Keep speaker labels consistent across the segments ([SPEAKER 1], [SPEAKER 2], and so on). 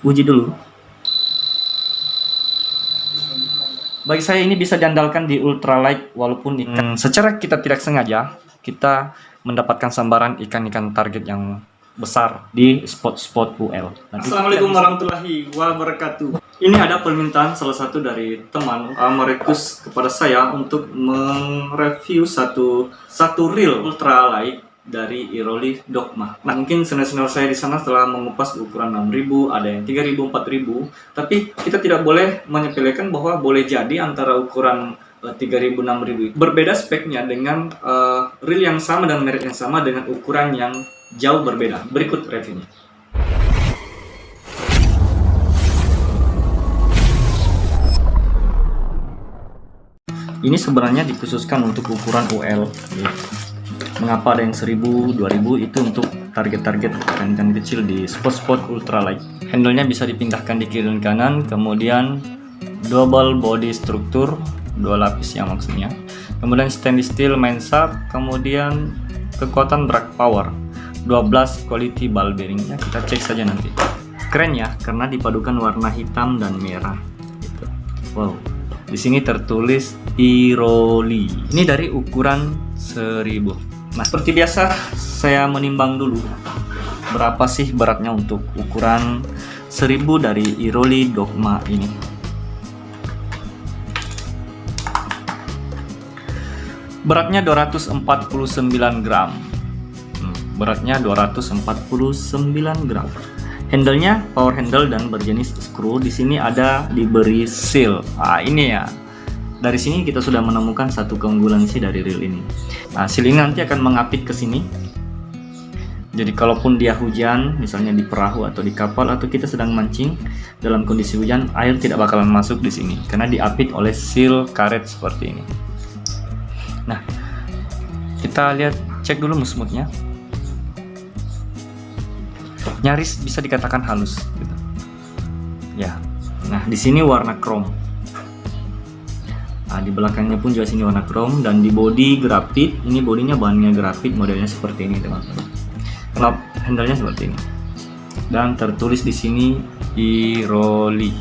[SPEAKER 1] uji dulu. Bagi saya ini bisa diandalkan di ultralight, walaupun secara kita tidak sengaja kita mendapatkan sambaran ikan-ikan target yang besar di spot-spot UL. Assalamualaikum warahmatullahi wabarakatuh. Ini ada permintaan salah satu dari teman merequest kepada saya untuk mereview satu reel ultralight dari Iroli Dogma. Nah, mungkin senior-senior saya di sana telah mengupas ukuran 6000, ada yang 3000, 4000. Tapi kita tidak boleh menyepelekan bahwa boleh jadi antara ukuran 3000, 6000 berbeda speknya dengan reel yang sama dan merek yang sama dengan ukuran yang jauh berbeda. Berikut reviewnya. Ini sebenarnya dikhususkan untuk ukuran UL. Mengapa ada yang 1000, 2000 itu untuk target-target ikan-ikan kecil di spot-spot ultralight. Handle-nya bisa dipindahkan di kiri dan kanan, kemudian double body struktur, 2 lapis ya maksudnya. Kemudian stainless steel main shaft, kemudian kekuatan drag power, 12 quality ball bearingnya. Kita cek saja nanti. Keren ya, karena dipadukan warna hitam dan merah. Gitu. Wow. Di sini tertulis Iroli. Ini dari ukuran 1000. Nah, seperti biasa saya menimbang dulu berapa sih beratnya untuk ukuran 1000 dari Iroli Dogma ini. Beratnya 249 gram. Beratnya 249 gram. Handle-nya power handle dan berjenis screw. Di sini ada diberi seal. Ah, ini ya. Dari sini kita sudah menemukan satu keunggulan sih dari reel ini. Nah, seal ini nanti akan mengapit ke sini. Jadi kalaupun dia hujan, misalnya di perahu atau di kapal atau kita sedang mancing dalam kondisi hujan, air tidak bakalan masuk di sini karena diapit oleh seal karet seperti ini. Nah, kita lihat, cek dulu smoothnya. Nyaris bisa dikatakan halus gitu. Ya. Nah, di sini warna chrome. Nah, di belakangnya pun juga sini warna chrome, dan di body grafit. Ini bodinya bahannya grafit, modelnya seperti ini teman-teman. Knop handle-nya seperti ini. Dan tertulis di sini Iroli.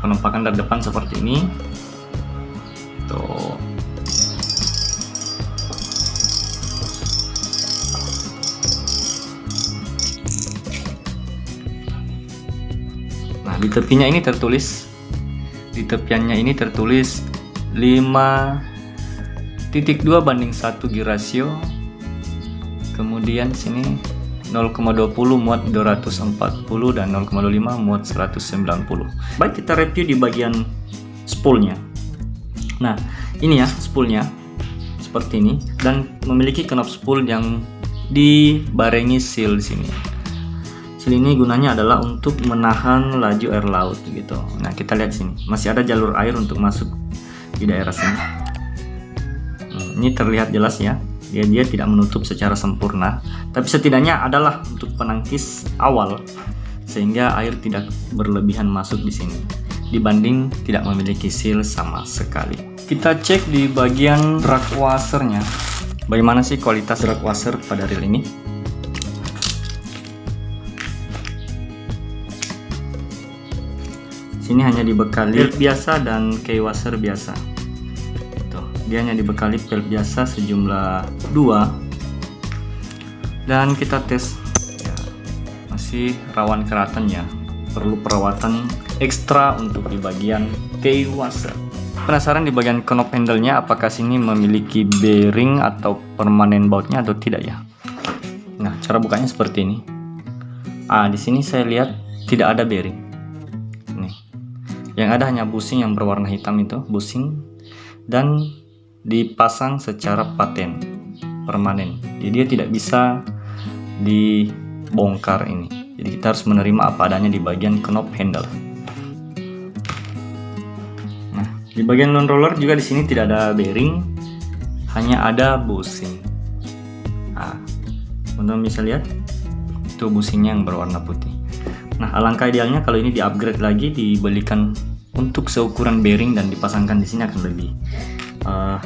[SPEAKER 1] Penampakan dari depan seperti ini. Tuh. Nah, di tepinya ini tertulis, di tepiannya ini tertulis 5.2 banding 1 gear ratio. Kemudian sini 0,20 muat 240 dan 0,25 muat 190. Baik, kita review di bagian spoolnya. Nah, ini ya spoolnya seperti ini dan memiliki knop spool yang dibarengi seal di sini. Seal ini gunanya adalah untuk menahan laju air laut gitu. Nah, kita lihat sini, masih ada jalur air untuk masuk di daerah sini. Ini terlihat jelas ya. Dia tidak menutup secara sempurna, tapi setidaknya adalah untuk penangkis awal sehingga air tidak berlebihan masuk di sini dibanding tidak memiliki seal sama sekali. Kita cek di bagian drag washernya. Bagaimana sih kualitas drag washer pada reel ini? Sini hanya dibekali pelt biasa dan key washer biasa. Tuh, dia hanya dibekali pelt biasa sejumlah 2. Dan kita tes ya, masih rawan keratan ya. Perlu perawatan ekstra untuk di bagian key washer. Penasaran di bagian knob handle-nya apakah sini memiliki bearing atau permanen bautnya atau tidak ya? Nah, cara bukanya seperti ini. Di sini saya lihat tidak ada bearing. Yang ada hanya bushing yang berwarna hitam itu, bushing, dan dipasang secara paten, permanen. Jadi dia tidak bisa dibongkar ini. Jadi kita harus menerima apa adanya di bagian knob handle. Nah, di bagian non roller juga di sini tidak ada bearing, hanya ada bushing. Nah, teman-teman bisa lihat, itu bushingnya yang berwarna putih. Nah, alangkah idealnya kalau ini di-upgrade lagi, dibelikan untuk seukuran bearing dan dipasangkan di sini akan lebih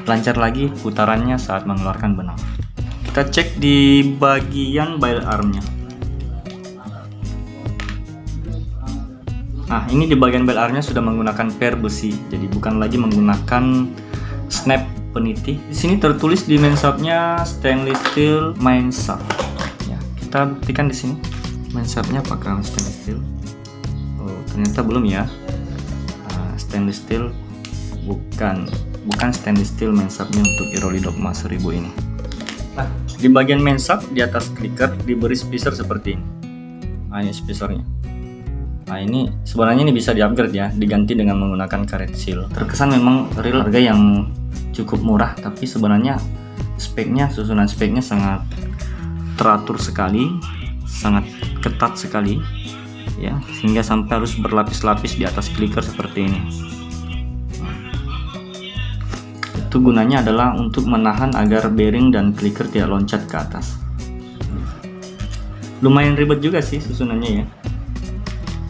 [SPEAKER 1] lancar lagi putarannya saat mengeluarkan benang. Kita cek di bagian bail armnya. Nah, ini di bagian bel armnya sudah menggunakan per besi, jadi bukan lagi menggunakan snap peniti. Di sini tertulis di main shaftnya stainless steel main shaft. Ya, kita buktikan di sini main shaftnya apakah stainless steel. Oh, ternyata belum ya. Stainless steel bukan stainless steel main shaftnya untuk Iroli Dogma 1000 ini. Nah, di bagian main shaft di atas clicker diberi spacer seperti ini. Nah, ini spacernya. Nah, ini sebenarnya ini bisa di-upgrade ya, diganti dengan menggunakan karet seal. Terkesan memang reel harga yang cukup murah, tapi sebenarnya susunan speknya sangat teratur sekali, sangat ketat sekali ya, sehingga sampai harus berlapis-lapis di atas clicker seperti ini. Itu gunanya adalah untuk menahan agar bearing dan clicker tidak loncat ke atas. Lumayan ribet juga sih susunannya ya.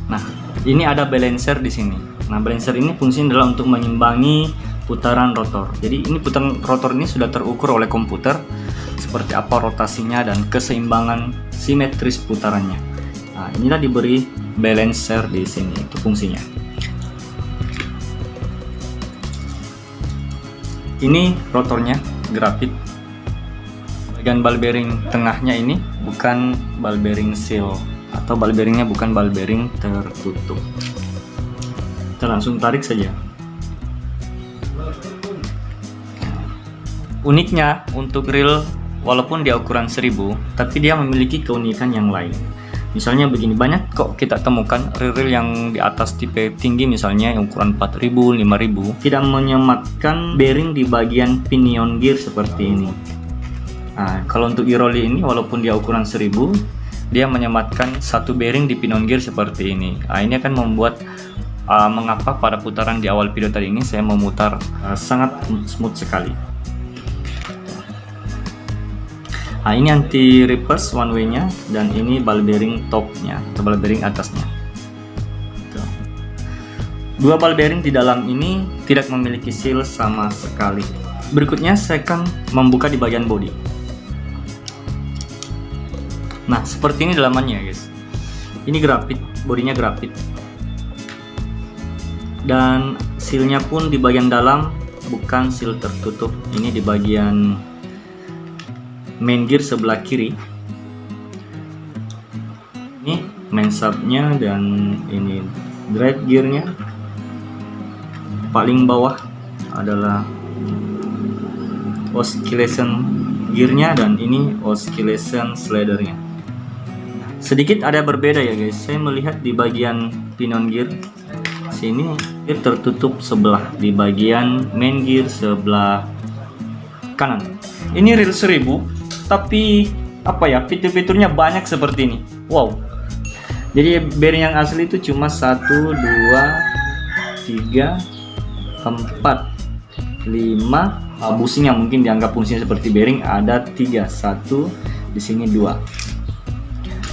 [SPEAKER 1] Nah, ini ada balancer di sini. Nah, balancer ini fungsinya adalah untuk mengimbangi putaran rotor. Jadi ini putaran rotor ini sudah terukur oleh komputer seperti apa rotasinya dan keseimbangan simetris putarannya. Nah, inilah diberi balancer di sini, itu fungsinya. Ini rotornya grafit. Bagian ball bearing tengahnya ini bukan ball bearing seal, atau ball bearingnya bukan ball bearing tertutup. Kita langsung tarik saja. Uniknya untuk reel, walaupun dia ukuran 1000, tapi dia memiliki keunikan yang lain. Misalnya begini, banyak kok kita temukan reel yang di atas tipe tinggi, misalnya yang ukuran 4000, 5000, tidak menyematkan bearing di bagian pinion gear seperti ini. Nah, kalau untuk Iroli ini, walaupun dia ukuran 1000, dia menyematkan satu bearing di pinion gear seperti ini. Nah, ini akan membuat mengapa pada putaran di awal video tadi ini saya memutar sangat smooth sekali. Nah, ini anti reverse one way nya, dan ini ball bearing topnya atau ball bearing atasnya. Tuh. Dua ball bearing di dalam ini tidak memiliki seal sama sekali. Berikutnya saya akan membuka di bagian bodi. Nah, seperti ini dalamannya guys. Ini grafit, bodinya grafit, dan sealnya pun di bagian dalam bukan seal tertutup. Ini di bagian main gear sebelah kiri. Ini main shaftnya, dan ini drive gearnya. Paling bawah adalah oscillation gearnya, dan ini oscillation slidernya. Sedikit ada berbeda ya guys. Saya melihat di bagian pinion gear sini gear tertutup sebelah, di bagian main gear sebelah kanan. Ini reel 1000, tapi apa ya, fitur-fiturnya banyak seperti ini. Wow. Jadi bearing yang asli itu cuma 1, 2, 3, 4, 5. Busing yang mungkin dianggap fungsinya seperti bearing ada 3, 1 di sini 2.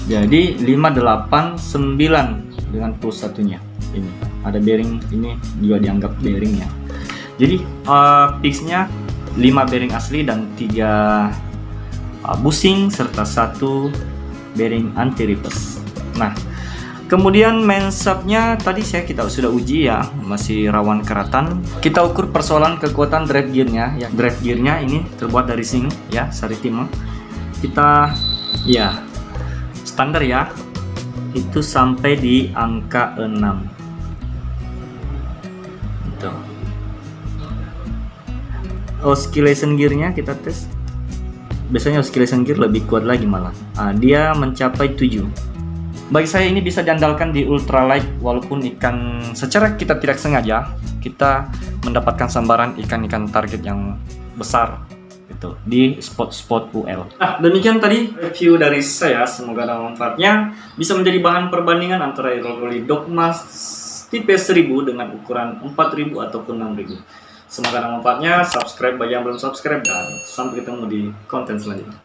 [SPEAKER 1] Jadi 5, 8, 9 dengan plus satunya. Ini ada bearing, ini juga dianggap bearing ya. Jadi fixnya 5 bearing asli dan 3 busing serta 1 bearing anti reverse. Nah, kemudian main shaftnya tadi kita sudah uji ya, masih rawan keratan. Kita ukur persoalan kekuatan drive gearnya ya. Drive gearnya ini terbuat dari zinc ya, Saritima. Kita ya standar ya, itu sampai di angka 6. Gitu. Oscillation gearnya kita tes. Biasanya oscillation gear lebih kuat lagi malah. Dia mencapai 7. Bagi saya ini bisa diandalkan di ultralight, walaupun ikan secara kita tidak sengaja kita mendapatkan sambaran ikan-ikan target yang besar gitu di spot-spot UL. Nah, demikian tadi review dari saya. Semoga ada manfaatnya, bisa menjadi bahan perbandingan antara Iroli Dogma tipe 1000 dengan ukuran 4000 ataupun 6000. Semoga ada manfaatnya. Subscribe bagi yang belum subscribe, dan sampai ketemu di konten selanjutnya.